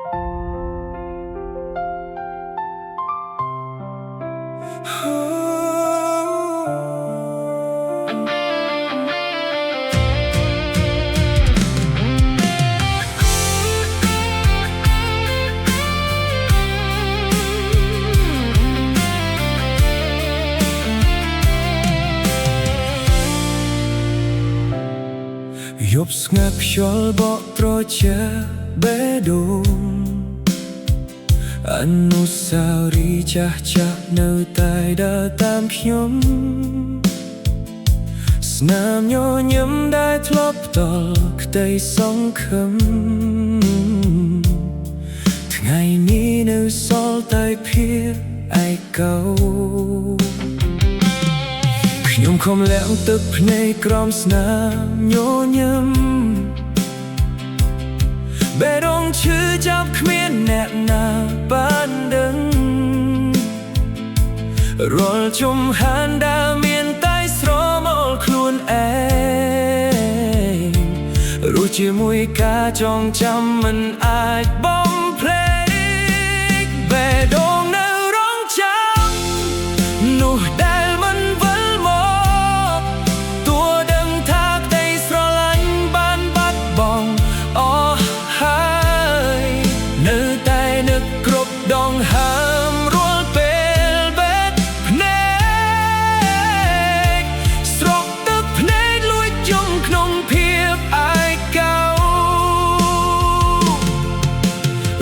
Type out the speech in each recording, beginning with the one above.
យប់ស្ងាត់ខ្យល់បក់ត្រជាបេះដូងអនុស្សាវរីយ៍ចាស់នៅតែដើរតាមខ្ញុំស្នាមញញឹមដែលធ្លាប់ផ្ដល់ក្តីសង្ឃឹមថ្ងៃនេះនៅសល់តែភាពឯកោខ្ញុំខំលាក់ទឹកភ្នែកក្រោមស្នាមញញឹមបេះដូងឈឺចាប់គ្មានអ្នកណាបានដឹងរាល់ជំហានដែលមានតែស្រមោលខ្លួនឯងរស់ជាមួយការចងចាំមិនអាចបំភ្លេចបេះដូងនៅរងចាំនោះដែលមិនវិលមកទោះដឹងថាក្តីស្រឡាញ់បានបាត់បង់អស់ហើយនៅតែនឹកគ្រប់ដងហើមរាល់ពេលបេះភ្នែកស្រក់ទឹកភ្នែកលួចយំក្នុងភាពឯកោ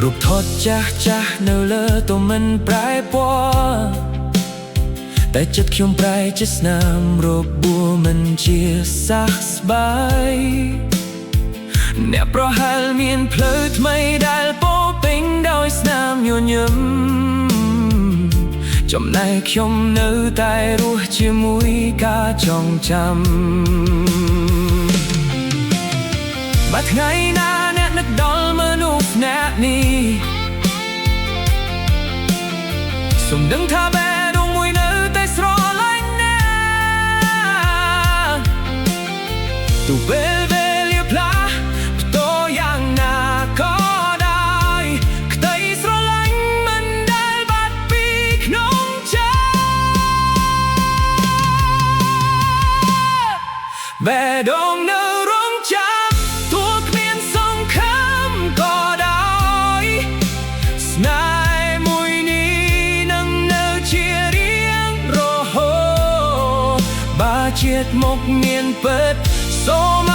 រូបថតចាស់នៅលើទមិនប្រែពណ៌តែចិត្តខ្ញុំប្រែជាស្នាមរបួសមិនជាសះស្បើយអ្នកប្រហែលមានផ្លូវថ្មីដែលពោពេញដោយស្នាមញញឹមចំណែកខ្ញុំនៅតែរស់ជាមួយការចងចាំបើថ្ងៃណាអ្នកនឹកដល់មនុស្សអ្នកនេះសូមដឹងថាបេះដូងមួយនៅតែស្រឡាញ់ណាទោះពេលវេលាផ្លាស់ប្ដូរយ៉ាងណាក៏ដោយក្តីស្រឡាញ់មិនដែលបាត់ពីក្នុងចិត្តបេះដូងនៅរងចាំទោះគ្មានសង្ឃឹមក៏ដោយស្នេហ៍មួយនេះនឹងនៅជារៀងរហូតបើជាតិមុខមានពិតសូម